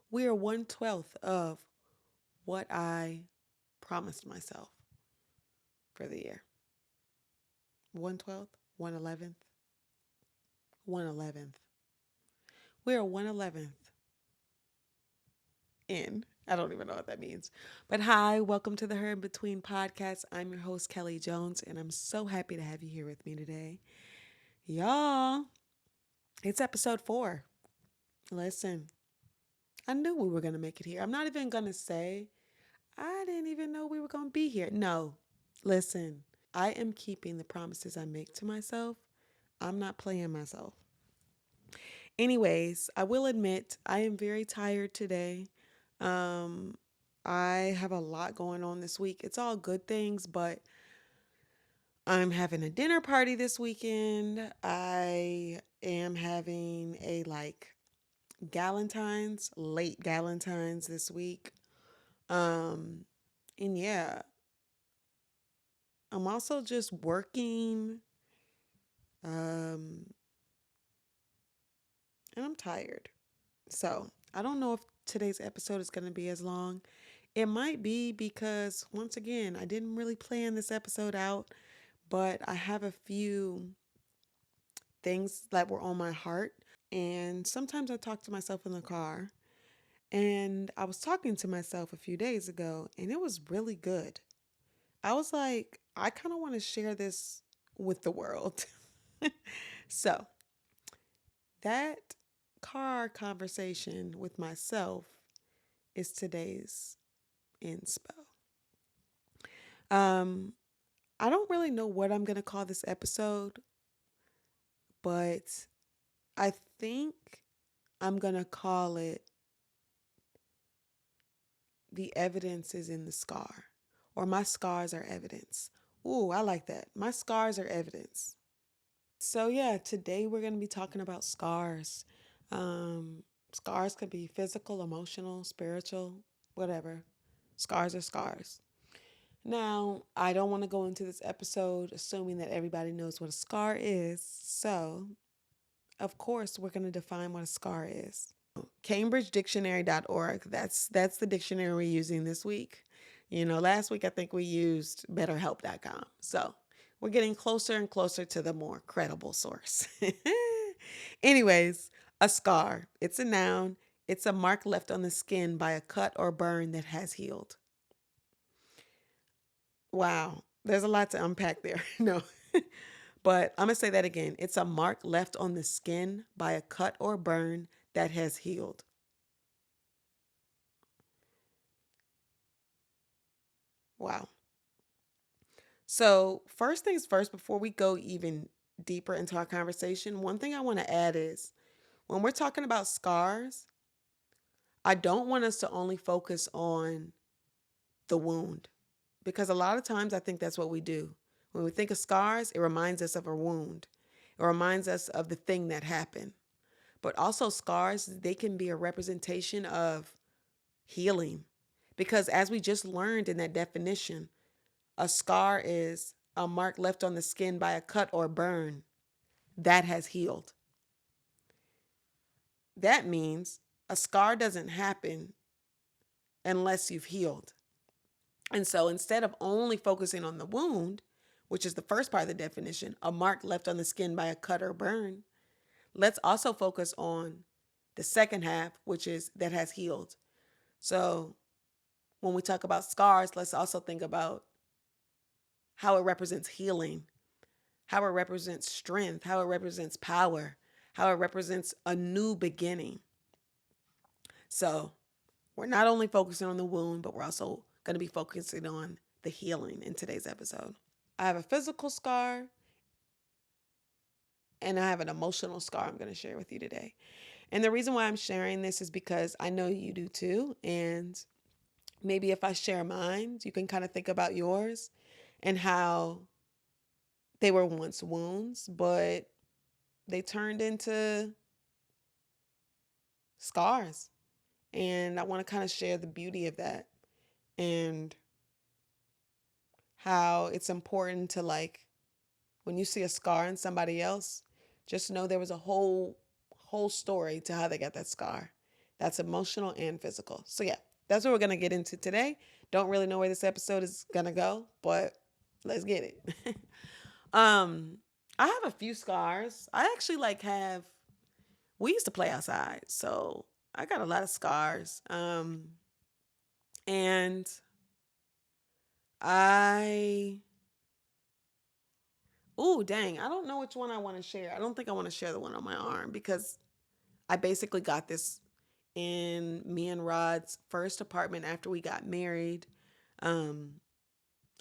We are 1/12 of what I promised myself for the year. 1/12, 1/11th, 1/11th. We are 1/11th in. I don't even know what that means. But hi, welcome to the Her in Between podcast. I'm your host, Kellē Jones, and I'm so happy to have you here with me today. Y'all, it's episode 4. Listen, I knew we were going to make it here. I'm not even going to say I didn't even know we were going to be here. No, listen, I am keeping the promises I make to myself. I'm not playing myself. Anyways, I will admit I am very tired today. Um, I have a lot going on this week. It's all good things, but I'm having a dinner party this weekend. I am having a late Galentine's this week. Um, and yeah, I'm also just working. Um, and I'm tired. So I don't know if today's episode is going to be as long. It might be because, once again, I didn't really plan this episode out, but I have a few things that were on my heart. And sometimes I talk to myself in the car. And I was talking to myself a few days ago, and it was really good. I was like, I kind of want to share this with the world. So, that car conversation with myself is today's inspo. Um, I don't really know what I'm going to call this episode, but I think I'm going to call it The Evidence is in the Scar, or My Scars Are Evidence. Ooh, I like that. My scars are evidence. So, yeah, today we're going to be talking about scars. Scars could be physical, emotional, spiritual, whatever. Scars are scars. Now, I don't want to go into this episode assuming that everybody knows what a scar is. So, of course, we're going to define what a scar is. CambridgeDictionary.org. That's the dictionary we're using this week. Last week I think we used BetterHelp.com. So, we're getting closer and closer to the more credible source. Anyways, a scar. It's a noun. It's a mark left on the skin by a cut or burn that has healed. Wow, there's a lot to unpack there. No, but I'm going to say that again. It's a mark left on the skin by a cut or burn that has healed. Wow. So, first things first, before we go even deeper into our conversation, one thing I want to add is when we're talking about scars, I don't want us to only focus on the wound because a lot of times I think that's what we do. When we think of scars, it reminds us of a wound, it reminds us of the thing that happened. But also, scars, they can be a representation of healing. Because as we just learned in that definition, a scar is a mark left on the skin by a cut or burn that has healed. That means a scar doesn't happen unless you've healed. And so instead of only focusing on the wound, which is the first part of the definition, a mark left on the skin by a cut or burn, let's also focus on the second half, which is that has healed. So when we talk about scars, let's also think about how it represents healing, how it represents strength, how it represents power, how it represents a new beginning. So we're not only focusing on the wound, but we're also going to be focusing on the healing in today's episode. I have a physical scar and I have an emotional scar I'm going to share with you today. And the reason why I'm sharing this is because I know you do too. And maybe if I share mine, you can kind of think about yours and how they were once wounds, but they turned into scars. And I want to kind of share the beauty of that and how it's important to, when you see a scar in somebody else, just know there was a whole story to how they got that scar. That's emotional and physical. So yeah, that's what we're gonna get into today. Don't really know where this episode is gonna go, but let's get it. um, I have a few scars. I actually like have. We used to play outside, so I got a lot of scars. And I. Ooh, dang! I don't know which one I want to share. I don't think I want to share the one on my arm because I basically got this in me and Rod's first apartment after we got married. Um,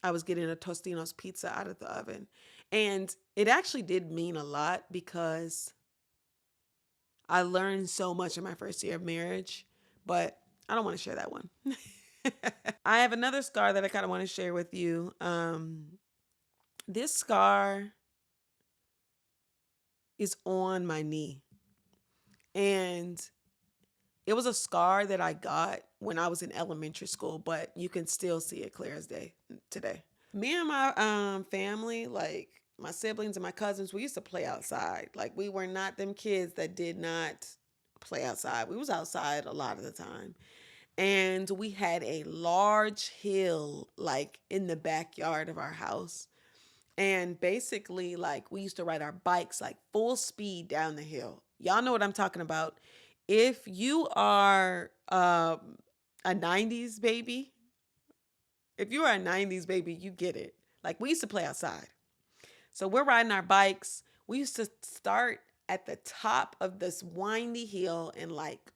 I was getting a Tostino's pizza out of the oven. And it actually did mean a lot because I learned so much in my first year of marriage, but I don't want to share that one. I have another scar that I kind of want to share with you. This scar is on my knee. And it was a scar that I got when I was in elementary school, but you can still see it clear as day today. Me and my family, like my siblings and my cousins, we used to play outside. Like we were not them kids that did not play outside. We was outside a lot of the time. And we had a large hill like in the backyard of our house. And basically like we used to ride our bikes like full speed down the hill. Y'all know what I'm talking about. If you are a 90s baby, if you are a 90s baby, you get it. Like we used to play outside. So we're riding our bikes. We used to start at the top of this windy hill and like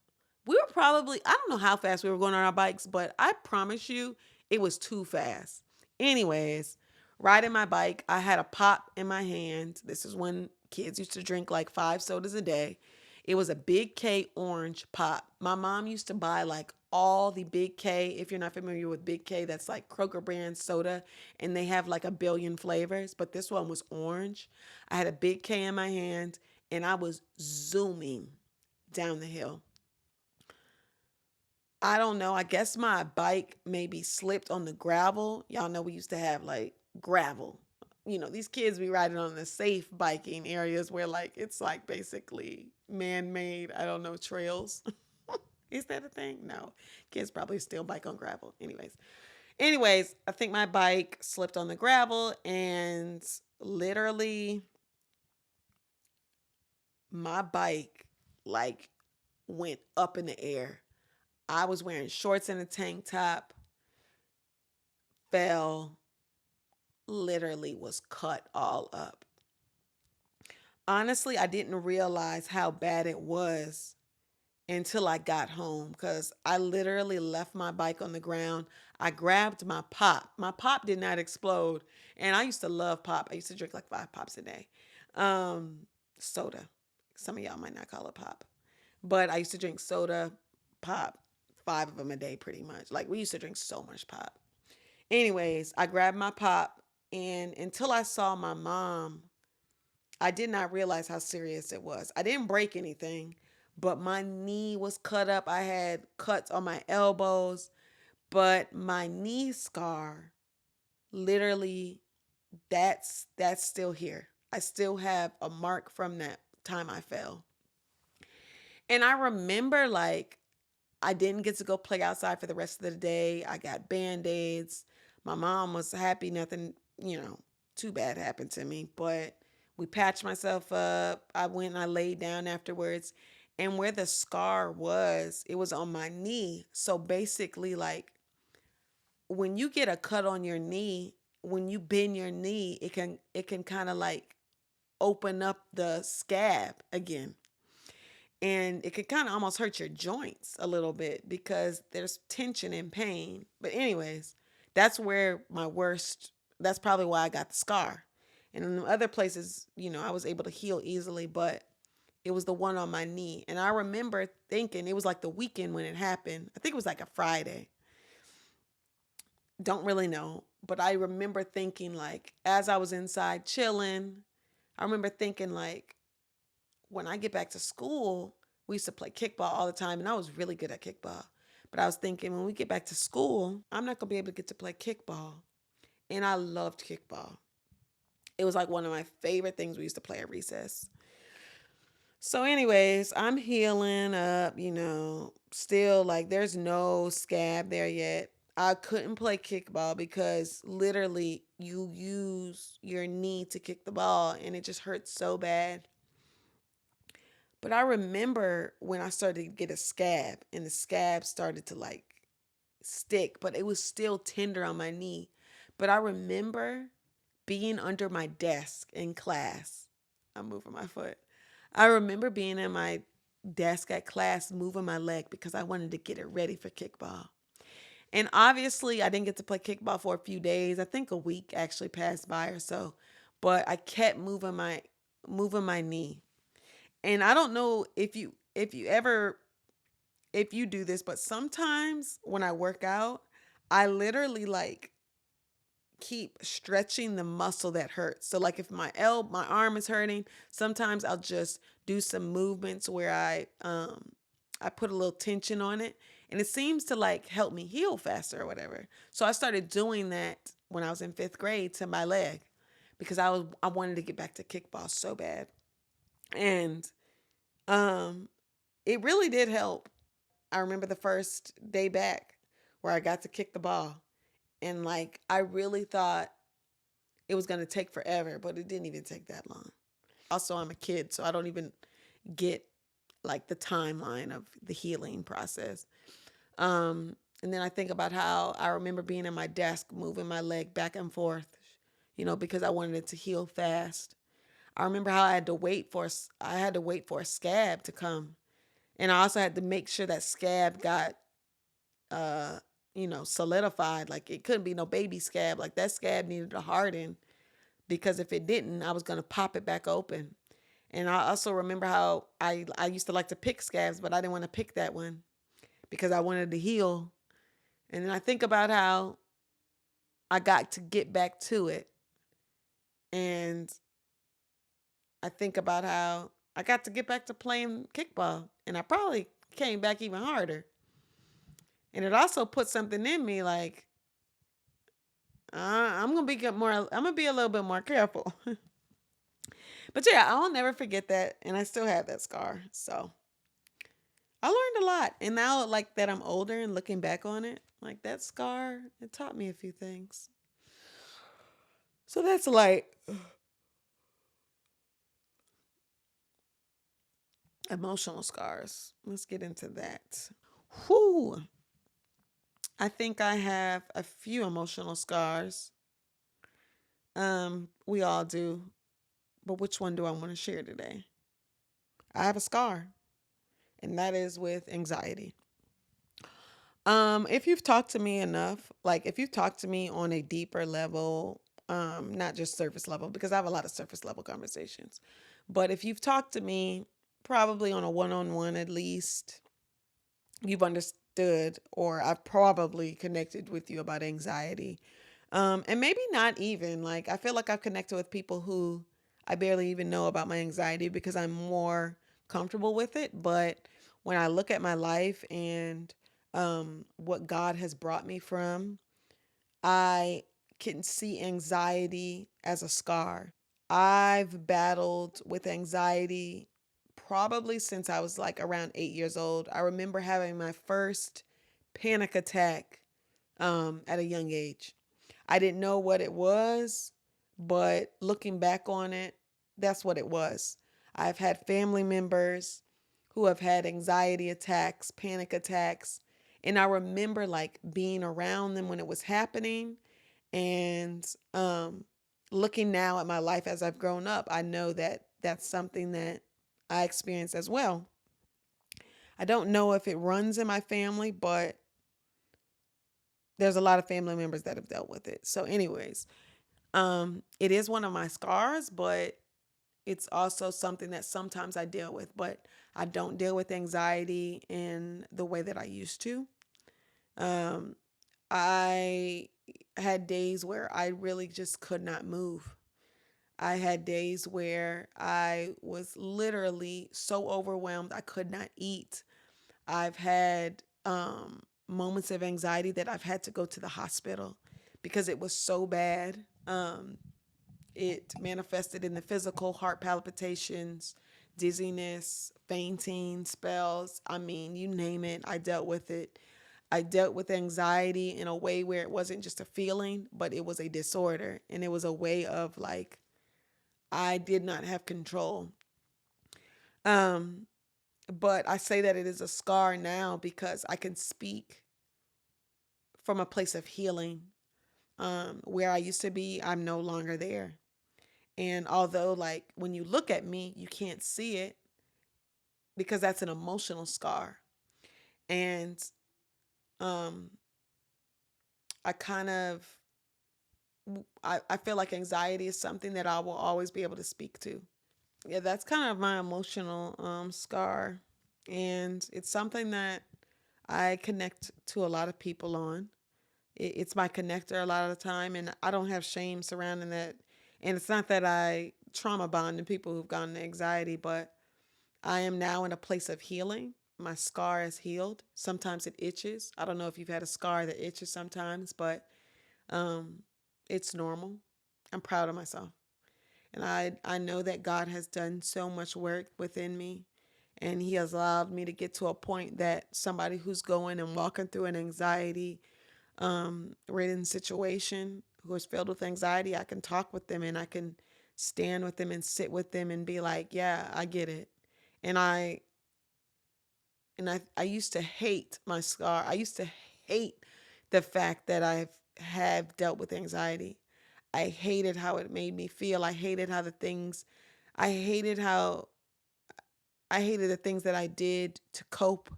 we were probably, I don't know how fast we were going on our bikes, but I promise you it was too fast. Anyways, riding my bike, I had a pop in my hand. This is when kids used to drink like 5 sodas a day. It was a Big K orange pop. My mom used to buy like all the Big K. If you're not familiar with Big K, that's like Kroger brand soda, and they have like a billion flavors, but this one was orange. I had a Big K in my hand, and I was zooming down the hill. I don't know. I guess my bike maybe slipped on the gravel. Y'all know we used to have like gravel. You know, these kids be riding on the safe biking areas where like it's like basically man-made, I don't know, trails. Is that a thing? No. Kids probably still bike on gravel. Anyways, I think my bike slipped on the gravel and literally my bike like went up in the air. I was wearing shorts and a tank top, fell, literally was cut all up. Honestly, I didn't realize how bad it was until I got home because I literally left my bike on the ground. I grabbed my pop. My pop did not explode. And I used to love pop. I used to drink like 5 pops a day. Um, Soda. Some of y'all might not call it pop. But I used to drink soda, pop, 5 of them a day pretty much. Like we used to drink so much pop. Anyways, I grabbed my pop, and until I saw my mom, I did not realize how serious it was. I didn't break anything, but my knee was cut up. I had cuts on my elbows, but my knee scar literally that's still here. I still have a mark from that time I fell. And I remember like I didn't get to go play outside for the rest of the day. I got band-aids. My mom was happy nothing, too bad happened to me. But we patched myself up. I went and I laid down afterwards. And where the scar was, it was on my knee. So basically, like when you get a cut on your knee, when you bend your knee, it can kind of like open up the scab again, and it could kind of almost hurt your joints a little bit because there's tension and pain. But anyways, that's where my worst, that's probably why I got the scar. And in the other places, I was able to heal easily, but it was the one on my knee. And I remember thinking it was like the weekend when it happened. I think it was like a Friday. Don't really know, but I remember thinking like as I was inside chilling, I remember thinking like when I get back to school, we used to play kickball all the time, and I was really good at kickball. But I was thinking, when we get back to school, I'm not going to be able to get to play kickball. And I loved kickball. It was like one of my favorite things we used to play at recess. So, anyways, I'm healing up, still like there's no scab there yet. I couldn't play kickball because literally you use your knee to kick the ball and it just hurts so bad. But I remember when I started to get a scab and the scab started to like stick, but it was still tender on my knee. But I remember being under my desk in class. I'm moving my foot. I remember being in my desk at class moving my leg because I wanted to get it ready for kickball. And obviously, I didn't get to play kickball for a few days. I think a week actually passed by or so. But I kept moving my knee. And I don't know if you do this, but sometimes when I work out, I literally like keep stretching the muscle that hurts. So like if my arm is hurting, sometimes I'll just do some movements where I put a little tension on it and it seems to like help me heal faster or whatever. So I started doing that when I was in 5th grade to my leg because I wanted to get back to kickball so bad. And um it really did help. I remember the first day back where I got to kick the ball and like I really thought it was going to take forever, but it didn't even take that long. Also, I'm a kid, so I don't even get like the timeline of the healing process. And then I think about how I remember being in my desk, moving my leg back and forth, because I wanted it to heal fast. I remember how I had to wait for a scab to come, and I also had to make sure that scab got solidified. Like it couldn't be no baby scab. Like that scab needed to harden because if it didn't, I was gonna pop it back open. And I also remember how I used to like to pick scabs, but I didn't want to pick that one because I wanted to heal. And then I think about how I got to get back to it. And I think about how I got to get back to playing kickball. And I probably came back even harder. And it also put something in me like, I'm gonna be a little bit more careful. But yeah, I'll never forget that. And I still have that scar. So I learned a lot. And now, like that, I'm older and looking back on it, like that scar, it taught me a few things. So that's like emotional scars. Let's get into that. Whew. I think I have a few emotional scars. We all do. But which one do I want to share today? I have a scar, and that is with anxiety. If you've talked to me enough, like if you've talked to me on a deeper level, not just surface level, because I have a lot of surface level conversations, but if you've talked to me probably on a one-on-one at least, you've understood, or I've probably connected with you about anxiety. And maybe not even like I feel like I've connected with people who I barely even know about my anxiety because I'm more comfortable with it. But when I look at my life and what God has brought me from, I can see anxiety as a scar. I've battled with anxiety probably since I was like around 8 years old. I remember having my first panic attack at a young age. I didn't know what it was, but looking back on it, that's what it was. I've had family members who have had anxiety attacks, panic attacks, and I remember like being around them when it was happening and looking now at my life as I've grown up, I know that that's something that I experience as well. I don't know if it runs in my family, but there's a lot of family members that have dealt with it. So, anyways, it is one of my scars, but it's also something that sometimes I deal with, but I don't deal with anxiety in the way that I used to. Um, I had days where I really just could not move. I had days where I was literally so overwhelmed I could not eat. I've had moments of anxiety that I've had to go to the hospital because it was so bad. It manifested in the physical heart palpitations, dizziness, fainting, spells. I mean, you name it, I dealt with it. I dealt with anxiety in a way where it wasn't just a feeling, but it was a disorder. And it was a way of like, I did not have control. Um, but I say that it is a scar now because I can speak from a place of healing. Where I used to be, I'm no longer there. And although, like, when you look at me, you can't see it because that's an emotional scar. And um, I kind of, I feel like anxiety is something that I will always be able to speak to. Yeah, that's kind of my emotional scar. And it's something that I connect to a lot of people on. It's my connector a lot of the time, and I don't have shame surrounding that. And it's not that I trauma bond to people who've gone to anxiety, but I am now in a place of healing. My scar is healed. Sometimes it itches. I don't know if you've had a scar that itches sometimes, but um, it's normal. I'm proud of myself. And I know that God has done so much work within me. And He has allowed me to get to a point that somebody who's going and walking through an anxiety ridden situation, who is filled with anxiety, I can talk with them and I can stand with them and sit with them and be like, yeah, I get it. And I used to hate my scar. I used to hate the fact that have dealt with anxiety. I hated how it made me feel. I hated how I hated the things that I did to cope.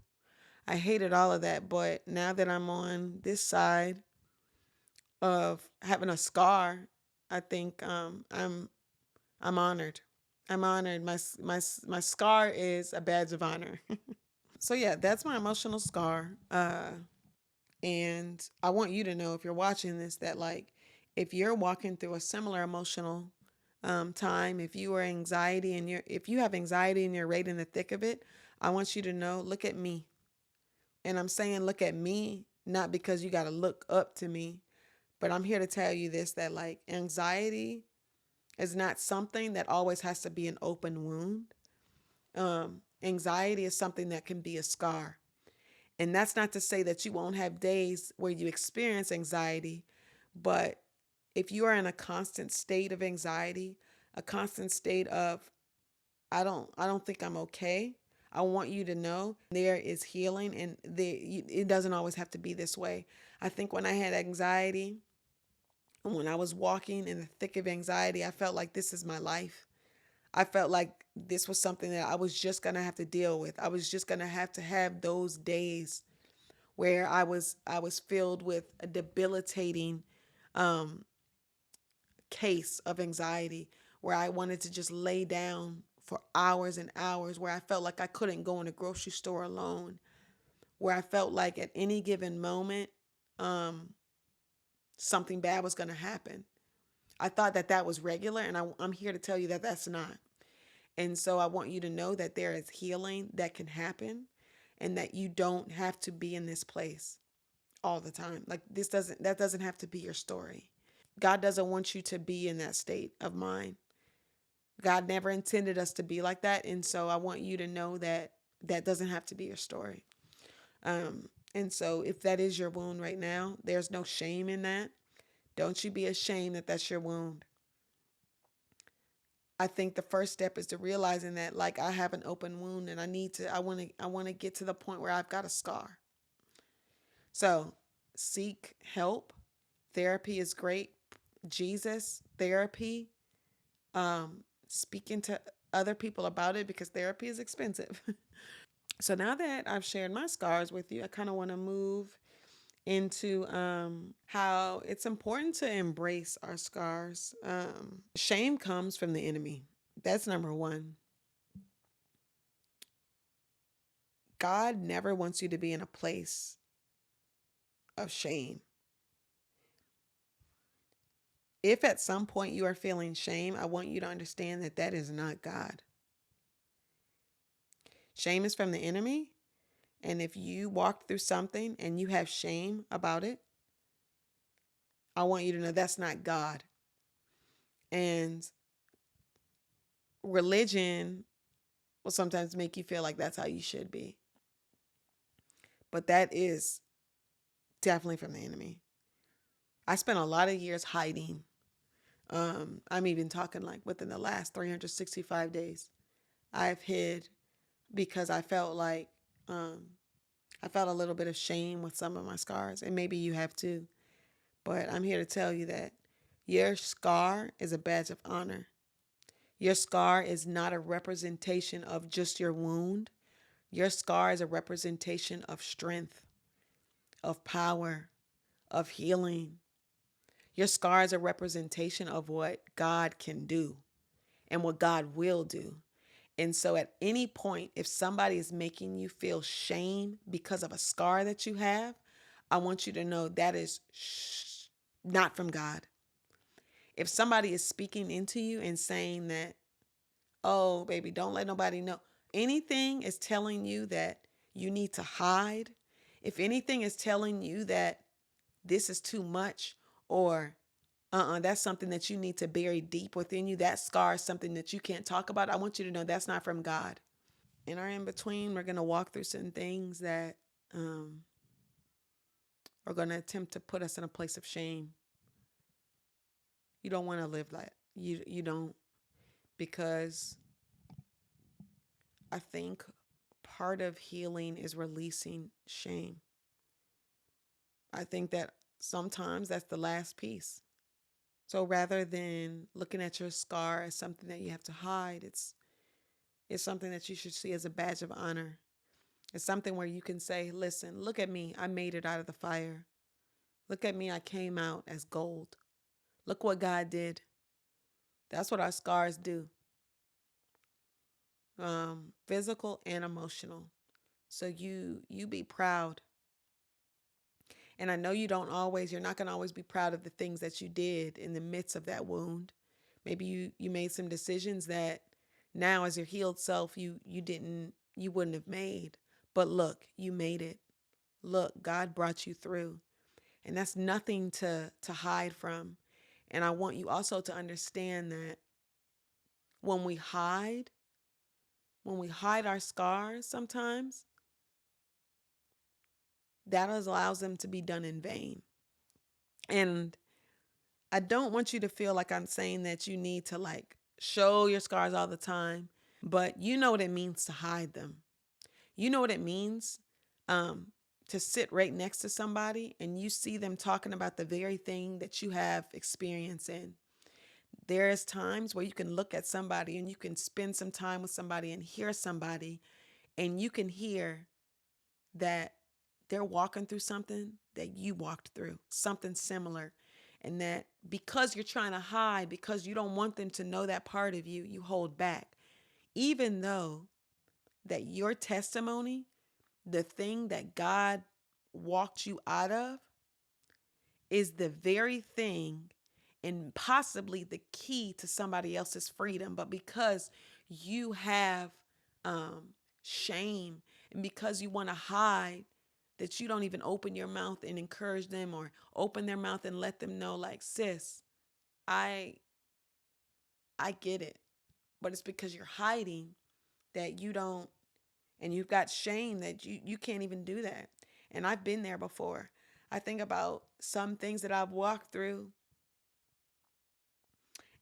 I hated all of that. But now that I'm on this side of having a scar, I think I'm honored. I'm honored. My scar is a badge of honor. So yeah, that's my emotional scar. And I want you to know, if you're watching this, that like if you're walking through a similar emotional time, if you have anxiety and you're right in the thick of it, I want you to know, look at me. And I'm saying look at me, not because you got to look up to me, but I'm here to tell you this, that like anxiety is not something that always has to be an open wound. Anxiety is something that can be a scar. And that's not to say that you won't have days where you experience anxiety, but if you are in a constant state of anxiety, a constant state of I don't think I'm okay, I want you to know there is healing, and it doesn't always have to be this way. I think when I had anxiety, and when I was walking in the thick of anxiety, I felt like this is my life. I felt like this was something that I was just going to have to deal with. I was just going to have those days where I was filled with a debilitating um, case of anxiety, where I wanted to just lay down for hours and hours, where I felt like I couldn't go in a grocery store alone, where I felt like at any given moment um, something bad was going to happen. I thought that that was regular, and I'm here to tell you that that's not. And so I want you to know that there is healing that can happen, and that you don't have to be in this place all the time. Like that doesn't have to be your story. God doesn't want you to be in that state of mind. God never intended us to be like that. And so I want you to know that that doesn't have to be your story. And so if that is your wound right now, there's no shame in that. Don't you be ashamed that that's your wound. I think the first step is to realizing that like I have an open wound, and I want to get to the point where I've got a scar. So seek help. Therapy is great. Jesus, therapy, speaking to other people about it, because therapy is expensive. So now that I've shared my scars with you, I kind of want to move into how it's important to embrace our scars. Shame comes from the enemy. That's number one. God never wants you to be in a place of shame. If at some point you are feeling shame, I want you to understand that that is not God. Shame is from the enemy. And if you walked through something and you have shame about it, I want you to know that's not God. And religion will sometimes make you feel like that's how you should be. But that is definitely from the enemy. I spent a lot of years hiding. I'm even talking like within the last 365 days, I've hid because I felt like um, I felt a little bit of shame with some of my scars, and maybe you have too. But I'm here to tell you that your scar is a badge of honor. Your scar is not a representation of just your wound. Your scar is a representation of strength, of power, of healing. Your scar is a representation of what God can do and what God will do. And so, at any point, if somebody is making you feel shame because of a scar that you have, I want you to know that is not from God. If somebody is speaking into you and saying that, oh, baby, don't let nobody know, anything is telling you that you need to hide, if anything is telling you that this is too much, or that's something that you need to bury deep within you, that scar is something that you can't talk about, I want you to know that's not from God. In our in between, we're going to walk through certain things that are going to attempt to put us in a place of shame. You don't want to live like you don't, because I think part of healing is releasing shame. I think that sometimes that's the last piece. So rather than looking at your scar as something that you have to hide, it's something that you should see as a badge of honor. It's something where you can say, listen, look at me. I made it out of the fire. Look at me. I came out as gold. Look what God did. That's what our scars do. Physical and emotional. So you be proud. And I know you're not going to always be proud of the things that you did in the midst of that wound. Maybe you made some decisions that now as your healed self you wouldn't have made. But look, you made it. Look, God brought you through. And that's nothing to hide from. And I want you also to understand that when we hide, our scars sometimes, that allows them to be done in vain. And I don't want you to feel like I'm saying that you need to like show your scars all the time, but you know what it means to hide them. You know what it means to sit right next to somebody and you see them talking about the very thing that you have experience in. There's times where you can look at somebody and you can spend some time with somebody and hear somebody, and you can hear that they're walking through something that you walked through, something similar. And that because you're trying to hide, because you don't want them to know that part of you, you hold back. Even though that your testimony, the thing that God walked you out of, is the very thing and possibly the key to somebody else's freedom. But because you have shame, and because you want to hide, that you don't even open your mouth and encourage them, or open their mouth and let them know, like, sis, I get it. But it's because you're hiding that you don't, and you've got shame that you can't even do that. And I've been there before. I think about some things that I've walked through,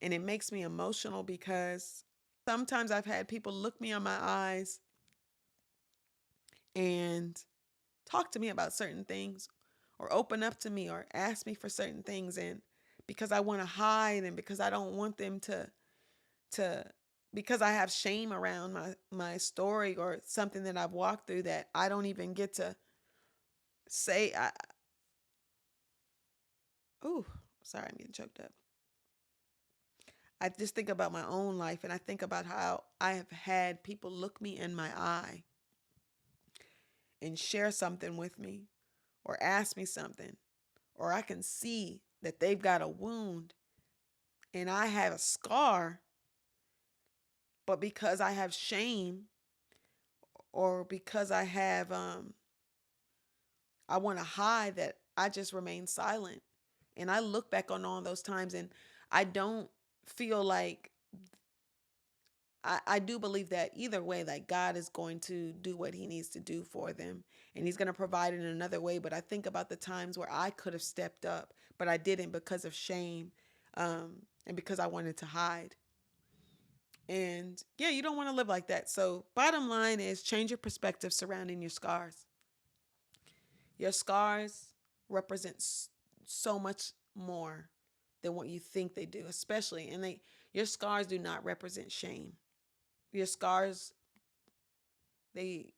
and it makes me emotional because sometimes I've had people look me in my eyes and talk to me about certain things, or open up to me, or ask me for certain things. And because I want to hide, and because I don't want them to because I have shame around my story or something that I've walked through, that I don't even get to say. Ooh, sorry, I'm getting choked up. I just think about my own life, and I think about how I have had people look me in my eye and share something with me, or ask me something, or I can see that they've got a wound and I have a scar, but because I have shame, or because I want to hide, that I just remain silent. And I look back on all those times, and I don't feel like I do believe that either way, like God is going to do what he needs to do for them, and he's going to provide in another way. But I think about the times where I could have stepped up, but I didn't because of shame, and because I wanted to hide. And yeah, you don't want to live like that. So bottom line is change your perspective surrounding your scars. Your scars represent so much more than what you think they do, especially, and your scars do not represent shame. Your scars, they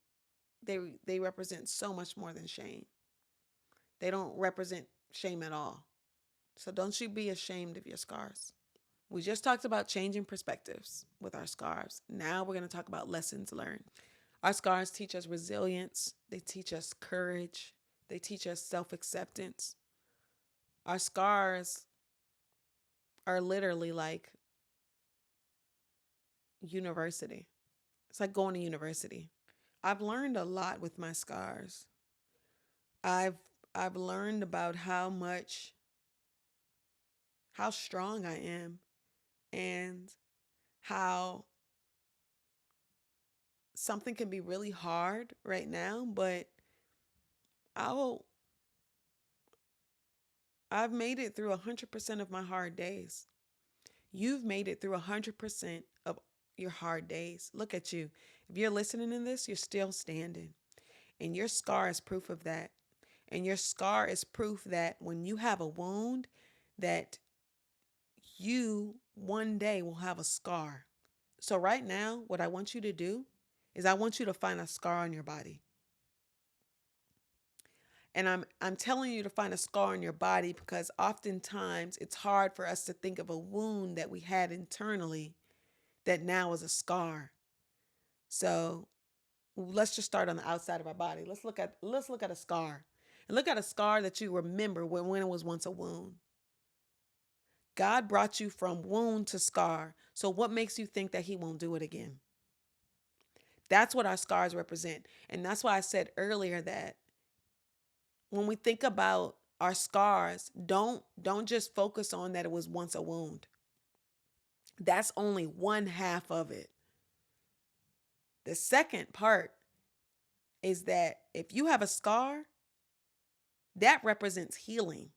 they represent so much more than shame. They don't represent shame at all. So don't you be ashamed of your scars. We just talked about changing perspectives with our scars. Now we're going to talk about lessons learned. Our scars teach us resilience, they teach us courage, they teach us self-acceptance. Our scars are literally like university. It's like going to university. I've learned a lot with my scars. I've I've learned about how strong I am, and how something can be really hard right now, but I'll I've made it through 100% of my hard days. You've made it through 100% of your hard days. Look at you. If you're listening to this, you're still standing. And your scar is proof of that. And your scar is proof that when you have a wound, that you one day will have a scar. So right now, what I want you to do is I want you to find a scar on your body. And I'm telling you to find a scar on your body because oftentimes it's hard for us to think of a wound that we had internally that now is a scar. So let's just start on the outside of our body. Let's look at a scar. And look at a scar that you remember when it was once a wound. God brought you from wound to scar. So what makes you think that he won't do it again? That's what our scars represent. And that's why I said earlier that when we think about our scars, don't just focus on that it was once a wound. That's only one half of it. The second part is that if you have a scar, that represents healing.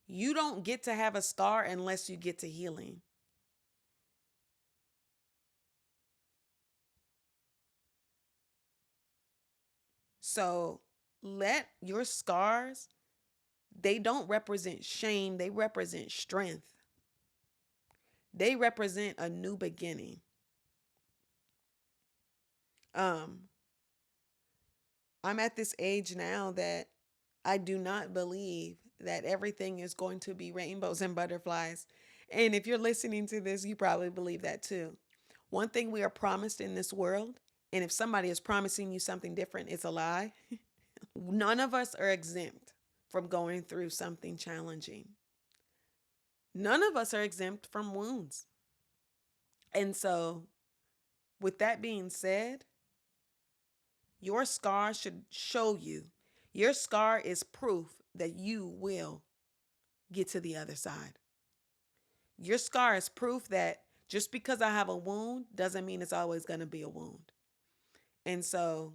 You don't get to have a scar unless you get to healing. So let your scars, they don't represent shame, they represent strength. They represent a new beginning. Um, I'm at this age now that I do not believe that everything is going to be rainbows and butterflies. And if you're listening to this, you probably believe that too. One thing we are promised in this world, and if somebody is promising you something different, it's a lie. None of us are exempt from going through something challenging. None of us are exempt from wounds. And so, with that being said, your scar should show you. Your scar is proof that you will get to the other side. Your scar is proof that just because I have a wound doesn't mean it's always going to be a wound. And so,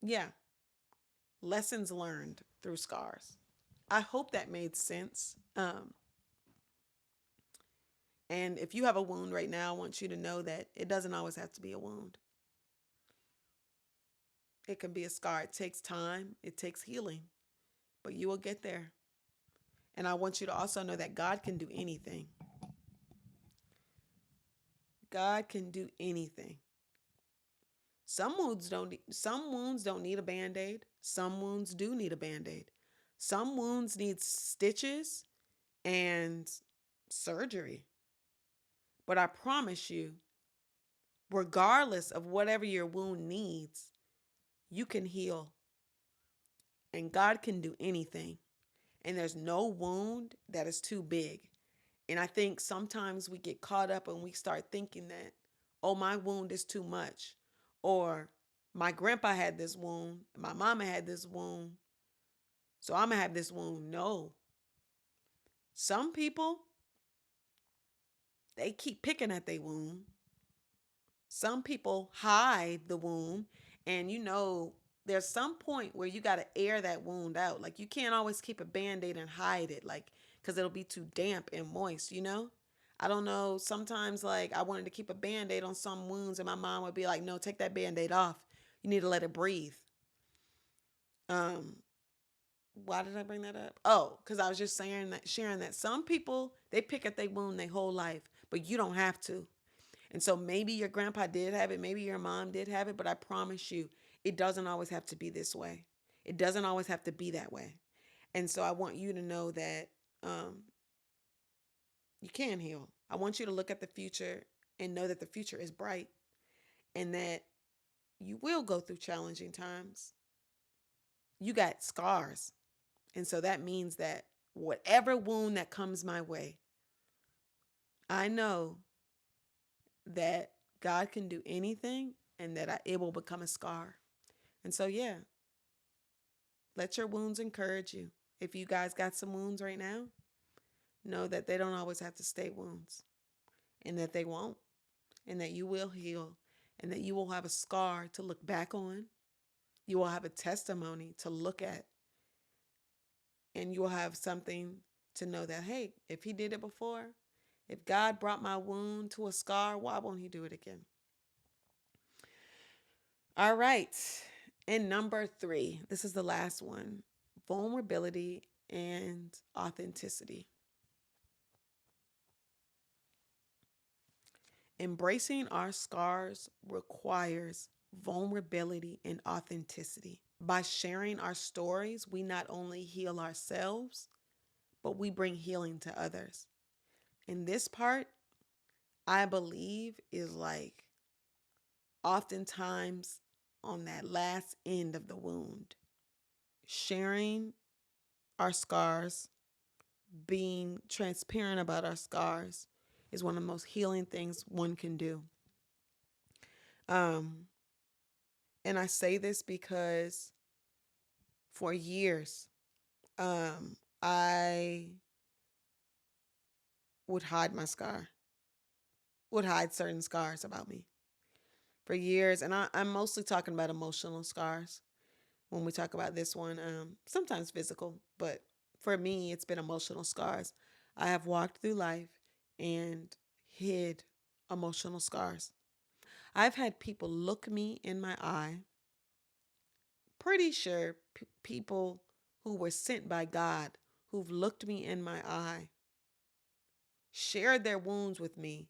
yeah, lessons learned through scars. I hope that made sense. And if you have a wound right now, I want you to know that it doesn't always have to be a wound. It can be a scar. It takes time, it takes healing, but you will get there. And I want you to also know that God can do anything. God can do anything. Some wounds don't need a band-aid. Some wounds do need a band-aid. Some wounds need stitches and surgery. But I promise you, regardless of whatever your wound needs, you can heal. And God can do anything. And there's no wound that is too big. And I think sometimes we get caught up and we start thinking that, oh, my wound is too much. Or my grandpa had this wound, my mama had this wound, so I'm going to have this wound. No. Some people, they keep picking at their wound. Some people hide the wound, and there's some point where you got to air that wound out. Like you can't always keep a band-aid and hide it, like, because it'll be too damp and moist. I don't know. Sometimes, like, I wanted to keep a band-aid on some wounds, and my mom would be like, no, take that band-aid off. You need to let it breathe. Um, why did I bring that up? Oh, because I was just sharing that some people, they pick at their wound their whole life, but you don't have to. And so maybe your grandpa did have it, maybe your mom did have it, but I promise you, it doesn't always have to be this way. It doesn't always have to be that way. And so I want you to know that um, you can heal. I want you to look at the future and know that the future is bright and that you will go through challenging times. You got scars. And so that means that whatever wound that comes my way, I know that God can do anything and that it will become a scar. And so, yeah, let your wounds encourage you. If you guys got some wounds right now, know that they don't always have to stay wounds and that they won't, and that you will heal and that you will have a scar to look back on. You will have a testimony to look at, and you will have something to know that, hey, if he did it before, if God brought my wound to a scar, why won't he do it again? All right. And number 3, this is the last one: vulnerability and authenticity. Embracing our scars requires vulnerability and authenticity. By sharing our stories, we not only heal ourselves, but we bring healing to others. And this part, I believe, is like oftentimes on that last end of the wound. Sharing our scars, being transparent about our scars, is one of the most healing things one can do. Um, and I say this because for years, I would hide my scar, would hide certain scars about me for years. And I'm mostly talking about emotional scars when we talk about this one, sometimes physical, but for me, it's been emotional scars. I have walked through life and hid emotional scars. I've had people look me in my eye, pretty sure people who were sent by God, who've looked me in my eye, shared their wounds with me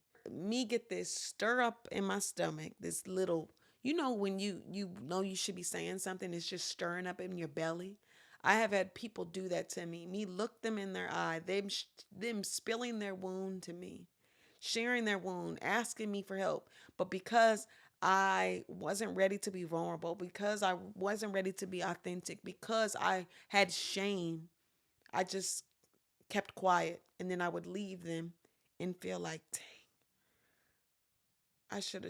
get this stir up in my stomach, this little, when you know you should be saying something, it's just stirring up in your belly. I have had people do that to me look them in their eye, them spilling their wound to me, sharing their wound, asking me for help. But because I wasn't ready to be vulnerable, because I wasn't ready to be authentic, because I had shame, I just kept quiet. And then I would leave them and feel like, dang, I should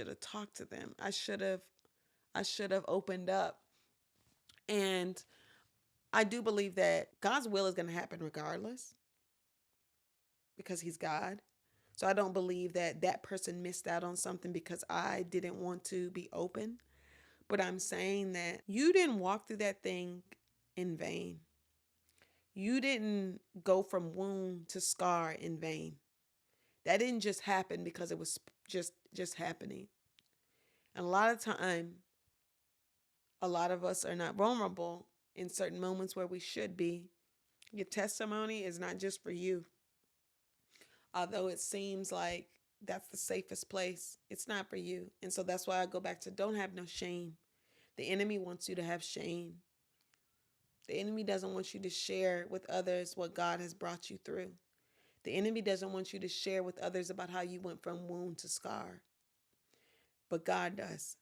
have talked to them. I should have opened up. And I do believe that God's will is going to happen regardless because he's God. So I don't believe that that person missed out on something because I didn't want to be open. But I'm saying that you didn't walk through that thing in vain. You didn't go from wound to scar in vain. That didn't just happen because it was just happening. And a lot of time, a lot of us are not vulnerable in certain moments where we should be. Your testimony is not just for you. Although it seems like that's the safest place, it's not for you. And so that's why I go back to don't have no shame. The enemy wants you to have shame. The enemy doesn't want you to share with others what God has brought you through. The enemy doesn't want you to share with others about how you went from wound to scar. But God does.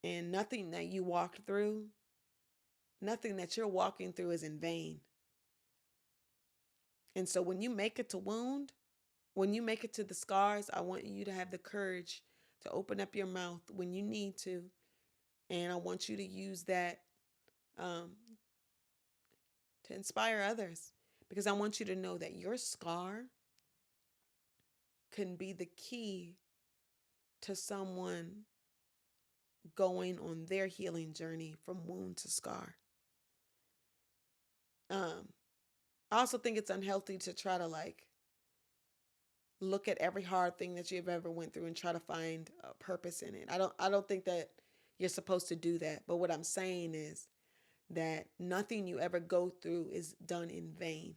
And nothing that you walked through, nothing that you're walking through is in vain. And so when you make it to wound, when you make it to the scars, I want you to have the courage to open up your mouth when you need to. And I want you to use that um, to inspire others. Because I want you to know that your scar can be the key to someone going on their healing journey from wound to scar. I also think it's unhealthy to try to look at every hard thing that you've ever went through and try to find a purpose in it. I don't think that you're supposed to do that. But what I'm saying is that nothing you ever go through is done in vain.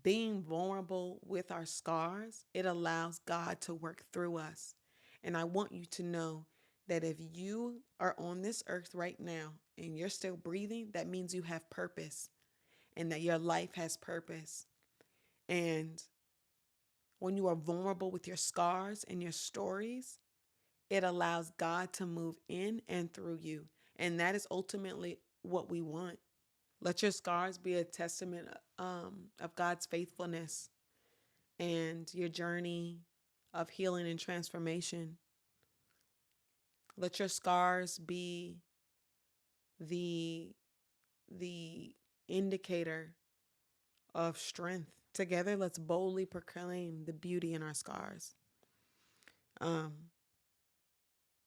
Being vulnerable with our scars, it allows God to work through us. And I want you to know that if you are on this earth right now and you're still breathing, that means you have purpose and that your life has purpose. And when you are vulnerable with your scars and your stories, it allows God to move in and through you. And that is ultimately what we want. Let your scars be a testament of God's faithfulness and your journey of healing and transformation. Let your scars be the indicator of strength. Together, let's boldly proclaim the beauty in our scars.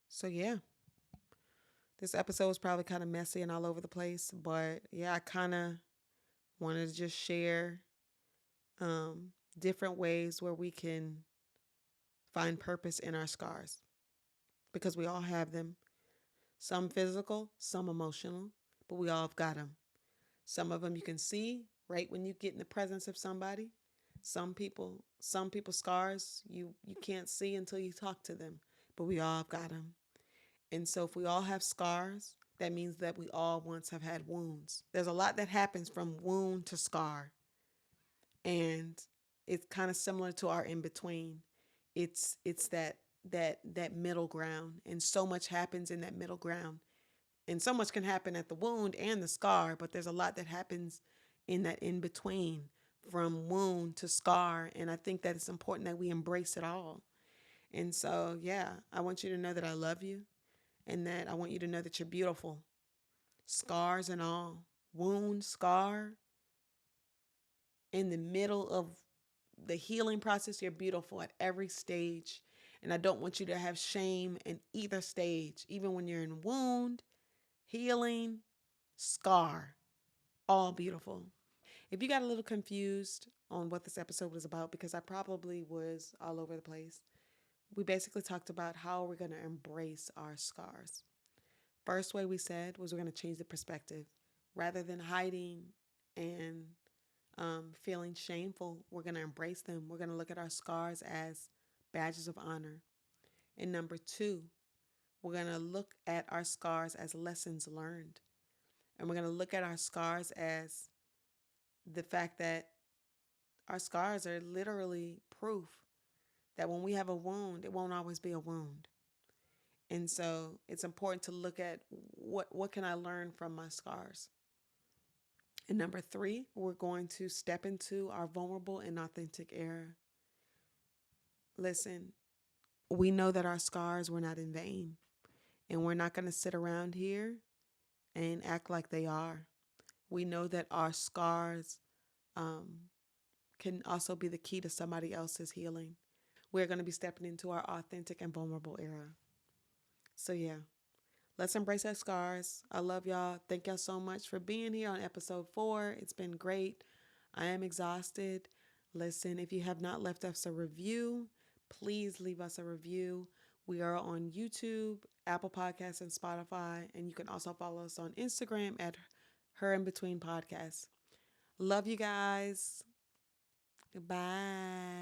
So yeah, this episode was probably kind of messy and all over the place, but yeah, I kind of wanted to just share different ways where we can find purpose in our scars, because we all have them. Some physical, some emotional, but we all have got them. Some of them you can see right when you get in the presence of somebody. Some people's scars you can't see until you talk to them, but we all have got them. And so if we all have scars, that means that we all once have had wounds. There's a lot that happens from wound to scar. And it's kind of similar to our in between. It's that middle ground, and so much happens in that middle ground. And so much can happen at the wound and the scar, but there's a lot that happens in that in between from wound to scar. And I think that it's important that we embrace it all. And so, yeah, I want you to know that I love you and that I want you to know that you're beautiful. Scars and all, wound, scar, in the middle of the healing process, you're beautiful at every stage. And I don't want you to have shame in either stage, even when you're in wound, healing, scar, all beautiful. If you got a little confused on what this episode was about, because I probably was all over the place, we basically talked about how we're going to embrace our scars. First way we said was we're going to change the perspective. Rather than hiding and feeling shameful, we're going to embrace them. We're going to look at our scars as badges of honor. And number two, we're going to look at our scars as lessons learned. And we're going to look at our scars as the fact that our scars are literally proof that when we have a wound, it won't always be a wound. And so it's important to look at what can I learn from my scars. And number three, we're going to step into our vulnerable and authentic era. Listen, we know that our scars were not in vain, and we're not going to sit around here and act like they are. We know that our scars can also be the key to somebody else's healing. We're going to be stepping into our authentic and vulnerable era. So yeah, let's embrace our scars. I love y'all. Thank y'all so much for being here on episode 4. It's been great. I am exhausted. Listen, if you have not left us a review, please leave us a review. We are on YouTube, Apple Podcasts, and Spotify. And you can also follow us on Instagram at Her In Between Podcasts. Love you guys. Goodbye.